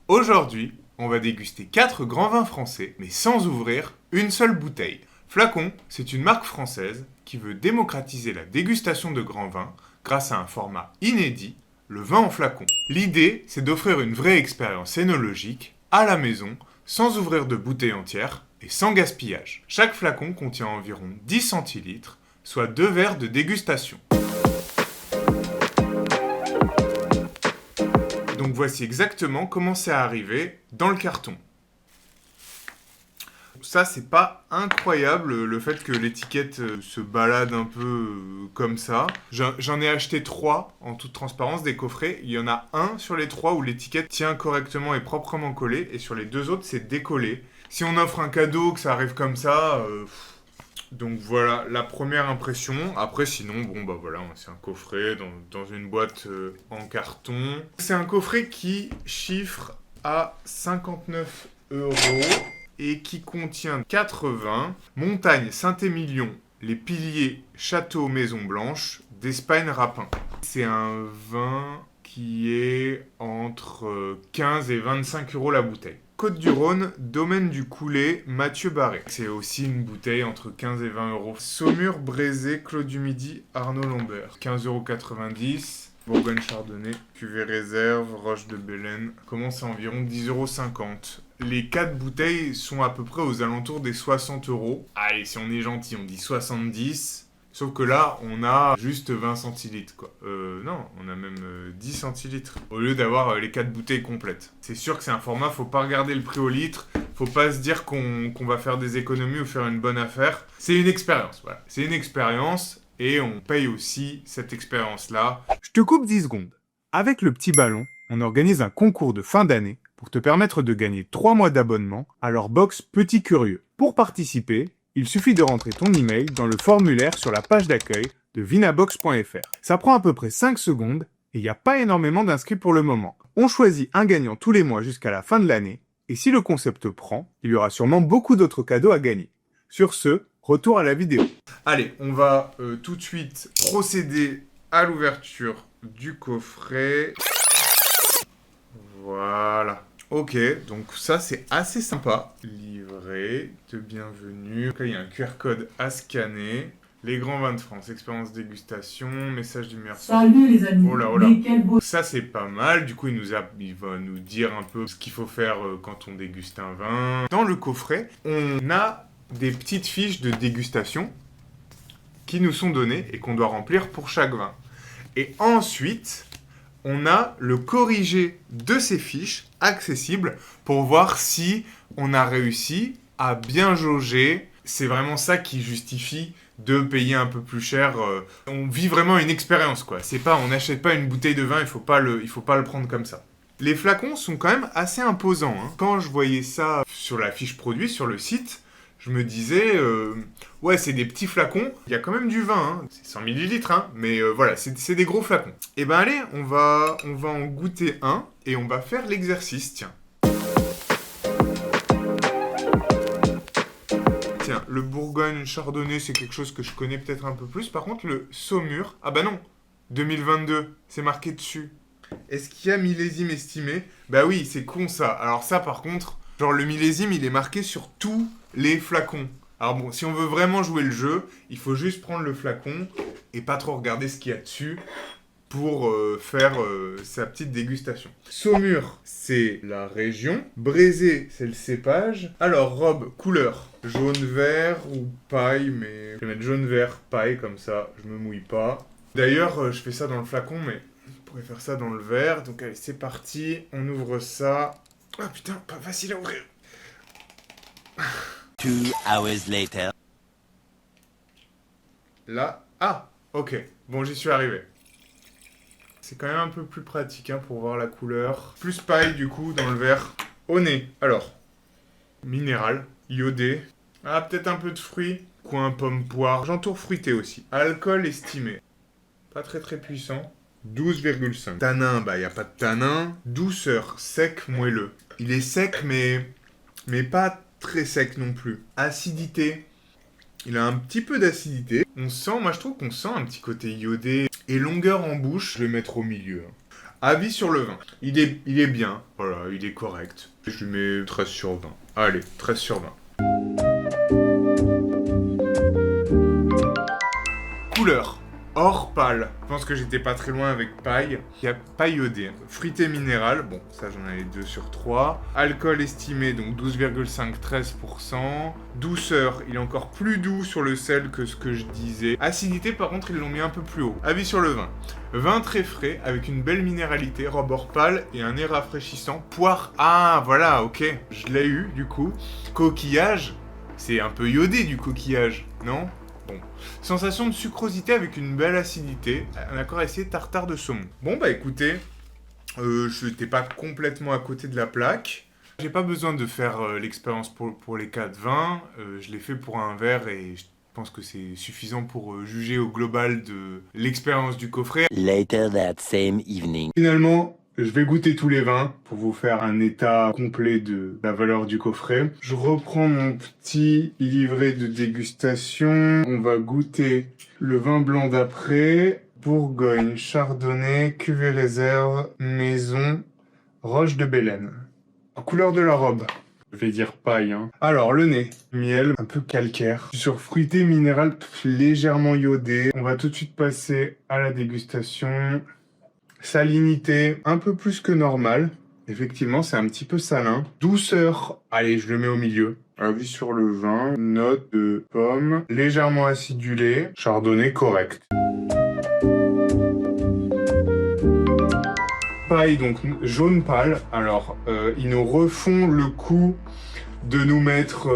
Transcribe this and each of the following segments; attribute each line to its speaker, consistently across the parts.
Speaker 1: Aujourd'hui, on va déguster 4 grands vins français, mais sans ouvrir une seule bouteille. Flacon, c'est une marque française qui veut démocratiser la dégustation de grands vins grâce à un format inédit, le vin en flacon. L'idée, c'est d'offrir une vraie expérience énologique à la maison, sans ouvrir de bouteille entière et sans gaspillage. Chaque flacon contient environ 10 centilitres, soit 2 verres de dégustation. Donc voici exactement comment c'est arrivé dans le carton. Ça, c'est pas incroyable le fait que l'étiquette se balade un peu comme ça. J'en ai acheté 3 en toute transparence, des coffrets. Il y en a un sur les 3 où l'étiquette tient correctement et proprement collée, et sur les 2 autres, c'est décollé. Si on offre un cadeau, que ça arrive comme ça... Donc voilà la première impression. Après sinon, bon bah voilà, c'est un coffret dans une boîte en carton. C'est un coffret qui chiffre à 59 € et qui contient 4 vins. Montagne Saint-Émilion, Les Piliers, Château Maison Blanche, d'Espagne Rapin. C'est un vin qui est entre 15 et 25 € la bouteille. Côte-du-Rhône, Domaine du Coulet, Mathieu Barré. C'est aussi une bouteille entre 15 et 20 €. Saumur, Brézé, Clos du Midi, Arnaud Lambert. 15,90 €. Bourgogne Chardonnay, Cuvée Réserve, Roche de Bélène. Commence à environ 10,50 €. Les 4 bouteilles sont à peu près aux alentours des 60 €. Allez, si on est gentil, on dit 70 €. Sauf que là, on a juste 20 centilitres, quoi. Non, on a même 10 centilitres. Au lieu d'avoir les 4 bouteilles complètes. C'est sûr que c'est un format, faut pas regarder le prix au litre. Faut pas se dire qu'on va faire des économies ou faire une bonne affaire. C'est une expérience, voilà. C'est une expérience et on paye aussi cette expérience-là.
Speaker 2: Je te coupe 10 secondes. Avec le petit ballon, on organise un concours de fin d'année pour te permettre de gagner 3 mois d'abonnement à leur box Petit Curieux. Pour participer, il suffit de rentrer ton email dans le formulaire sur la page d'accueil de vinabox.fr. Ça prend à peu près 5 secondes et il n'y a pas énormément d'inscrits pour le moment. On choisit un gagnant tous les mois jusqu'à la fin de l'année et si le concept prend, il y aura sûrement beaucoup d'autres cadeaux à gagner. Sur ce, retour à la vidéo.
Speaker 1: Allez, on va tout de suite procéder à l'ouverture du coffret. Voilà. Ok, donc ça c'est assez sympa. Livret de bienvenue. Donc là, il y a un QR code à scanner. Les grands vins de France, expérience dégustation, message du meilleur.
Speaker 3: Salut les amis.
Speaker 1: Oh là, oh là.
Speaker 3: Mais quel beau...
Speaker 1: Ça c'est pas mal. Du coup, il va nous dire un peu ce qu'il faut faire quand on déguste un vin. Dans le coffret, on a des petites fiches de dégustation qui nous sont données et qu'on doit remplir pour chaque vin. Et ensuite, on a le corrigé de ces fiches accessibles pour voir si on a réussi à bien jauger. C'est vraiment ça qui justifie de payer un peu plus cher. On vit vraiment une expérience, quoi. C'est pas, on n'achète pas une bouteille de vin, il faut pas le prendre comme ça. Les flacons sont quand même assez imposants, hein. Quand je voyais ça sur la fiche produit, sur le site, je me disais, ouais, c'est des petits flacons. Il y a quand même du vin, hein. C'est 100 millilitres, hein. Mais voilà, c'est des gros flacons. Et ben allez, on va en goûter un et on va faire l'exercice, tiens. Tiens, le Bourgogne Chardonnay, c'est quelque chose que je connais peut-être un peu plus. Par contre, le Saumur, ah bah non, 2022, c'est marqué dessus. Est-ce qu'il y a millésime estimé? Bah oui, c'est con ça. Alors ça, par contre, genre le millésime, il est marqué sur tous les flacons. Alors bon, si on veut vraiment jouer le jeu, il faut juste prendre le flacon et pas trop regarder ce qu'il y a dessus pour faire sa petite dégustation. Saumur, c'est la région. Brézé, c'est le cépage. Alors, robe, couleur, jaune-vert ou paille, mais je vais mettre jaune-vert, paille, comme ça, je me mouille pas. D'ailleurs, je fais ça dans le flacon, mais je pourrais faire ça dans le verre. Donc allez, c'est parti, on ouvre ça. Ah putain, pas facile à ouvrir.
Speaker 4: 2 hours later.
Speaker 1: Là, ah, ok, bon, j'y suis arrivé. C'est quand même un peu plus pratique hein, pour voir la couleur. Plus paille du coup dans le verre. Au nez. Alors, minéral, iodé. Ah, peut-être un peu de fruits. Coin, pomme, poire. J'entoure fruité aussi. Alcool estimé. Pas très très puissant. 12,5. Tanin, bah y a pas de tanin. Douceur, sec, moelleux. Il est sec mais pas très sec non plus. Acidité. Il a un petit peu d'acidité. On sent, moi je trouve qu'on sent un petit côté iodé. Et longueur en bouche, je vais mettre au milieu. Avis sur le vin. Il est bien. Voilà, il est correct. Je lui mets 13 sur 20. Allez, 13 sur 20. Couleur. Or pâle. Je pense que j'étais pas très loin avec paille. Il y a paille iodée. Fruité minéral. Bon, ça j'en avais 2 sur 3. Alcool estimé, donc 12,5-13%. Douceur, il est encore plus doux sur le sel que ce que je disais. Acidité, par contre, ils l'ont mis un peu plus haut. Avis sur le vin. Vin très frais, avec une belle minéralité, robe or pâle et un nez rafraîchissant. Poire. Ah, voilà, ok. Je l'ai eu, du coup. Coquillage. C'est un peu iodé, du coquillage, non ? Bon. Sensation de sucrosité avec une belle acidité. Un accord à essayer tartare de saumon. Bon bah écoutez, je n'étais pas complètement à côté de la plaque. J'ai pas besoin de faire l'expérience pour les 4 vins. Je l'ai fait pour un verre et je pense que c'est suffisant pour juger au global de l'expérience du coffret.
Speaker 3: Later that same evening.
Speaker 2: Finalement, je vais goûter tous les vins pour vous faire un état complet de la valeur du coffret. Je reprends mon petit livret de dégustation. On va goûter le vin blanc d'après. Bourgogne, Chardonnay, cuvée réserve, maison, Roche de Bélène. En couleur de la robe. Je vais dire paille, hein. Alors, le nez. Miel, un peu calcaire. Sur fruité minéral, légèrement iodé. On va tout de suite passer à la dégustation. Salinité, un peu plus que normal. Effectivement, c'est un petit peu salin. Douceur, allez, je le mets au milieu. Avis sur le vin, note de pomme, légèrement acidulé, chardonnay correct. Paille, donc jaune pâle. Alors, ils nous refont le coup de nous mettre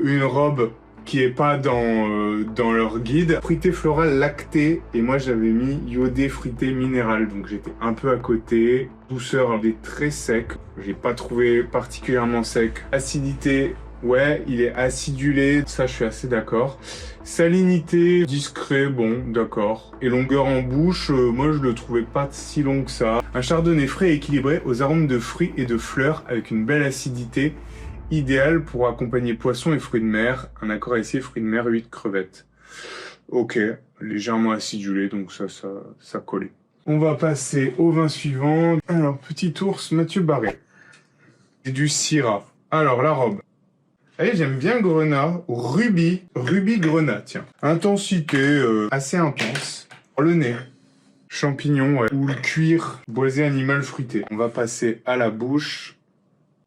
Speaker 2: une robe qui est pas dans leur guide. Fruité floral lacté, et moi j'avais mis iodé fruité minéral, donc j'étais un peu à côté. Douceur, il est très sec, j'ai pas trouvé particulièrement sec. Acidité, ouais, il est acidulé, ça je suis assez d'accord. Salinité, discret, bon, d'accord. Et longueur en bouche, moi je le trouvais pas si long que ça. Un chardonnay frais et équilibré aux arômes de fruits et de fleurs avec une belle acidité. Idéal pour accompagner poissons et fruits de mer. Un accord à essayer, fruits de mer, 8 crevettes. Ok, légèrement acidulé, donc ça collait. On va passer au vin suivant. Alors, petit ours, Mathieu Barré. C'est du Syrah. Alors, la robe. Allez, j'aime bien Grenat. Rubis Grenat, tiens. Intensité assez intense. Le nez. Champignon, ouais. Ou le cuir, boisé animal fruité. On va passer à la bouche.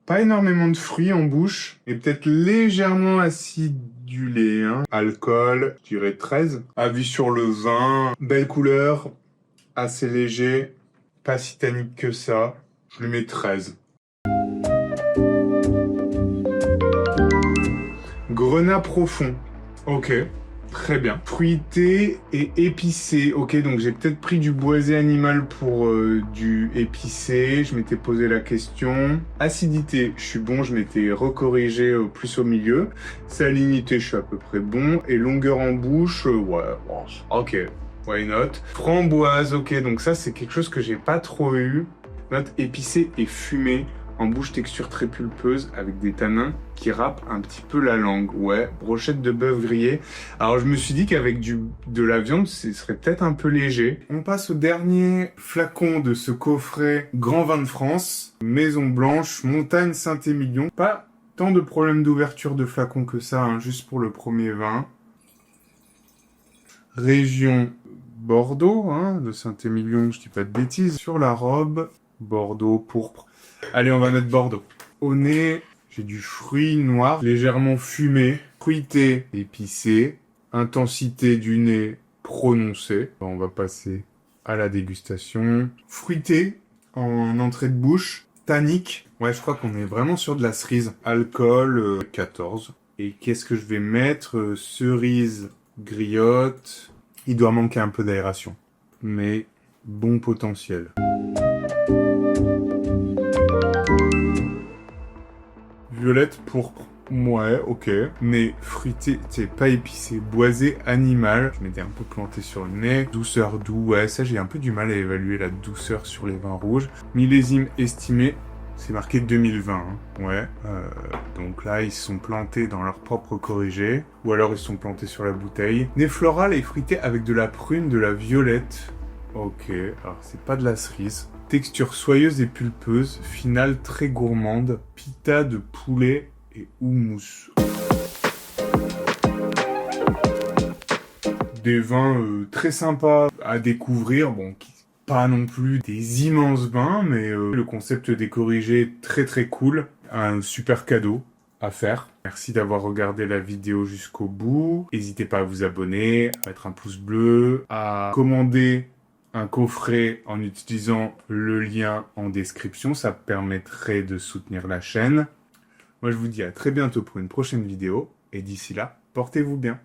Speaker 2: Pas énormément de fruits en bouche, et peut-être légèrement acidulé, hein. Alcool, je dirais 13. Avis sur le vin, belle couleur, assez léger, pas si tannique que ça. Je lui mets 13. Grenat profond. Ok. Très bien. Fruité et épicé. Ok, donc j'ai peut-être pris du boisé animal pour du épicé. Je m'étais posé la question. Acidité, je suis bon. Je m'étais recorrigé plus au milieu. Salinité, je suis à peu près bon. Et longueur en bouche, ouais, ok. Why not? Framboise, ok. Donc ça, c'est quelque chose que j'ai pas trop eu. Note épicé et fumé. En bouche, texture très pulpeuse avec des tanins qui râpent un petit peu la langue. Ouais, brochette de bœuf grillé. Alors je me suis dit qu'avec de la viande, ce serait peut-être un peu léger. On passe au dernier flacon de ce coffret Grand Vin de France. Maison Blanche, Montagne Saint-Émilion. Pas tant de problèmes d'ouverture de flacon que ça, hein, juste pour le premier vin. Région Bordeaux, hein, de Saint-Émilion, je dis pas de bêtises. Sur la robe, Bordeaux, pourpre. Allez, on va mettre Bordeaux. Au nez, j'ai du fruit noir, légèrement fumé, fruité, épicé, intensité du nez prononcée. On va passer à la dégustation. Fruité, en entrée de bouche, tannique. Ouais, je crois qu'on est vraiment sur de la cerise. Alcool, 14. Et qu'est-ce que je vais mettre? Cerise, griotte. Il doit manquer un peu d'aération. Mais bon potentiel. Violette, pourpre. Ouais, ok. Mais fruité, c'est pas épicé. Boisé, animal. Je m'étais un peu planté sur le nez. Douceur, doux. Ouais, ça, j'ai un peu du mal à évaluer la douceur sur les vins rouges. Millésime estimé. C'est marqué 2020. Hein. Ouais. Donc là, ils se sont plantés dans leur propre corrigé. Ou alors, ils se sont plantés sur la bouteille. Nez floral et fruité avec de la prune, de la violette. Ok. Alors, c'est pas de la cerise. Texture soyeuse et pulpeuse, finale très gourmande, pita de poulet et houmous. Des vins très sympas à découvrir, bon, pas non plus des immenses vins, mais le concept décorrigé est très très cool. Un super cadeau à faire. Merci d'avoir regardé la vidéo jusqu'au bout. N'hésitez pas à vous abonner, à mettre un pouce bleu, à commander un coffret en utilisant le lien en description. Ça permettrait de soutenir la chaîne. Moi, je vous dis à très bientôt pour une prochaine vidéo. Et d'ici là, portez-vous bien.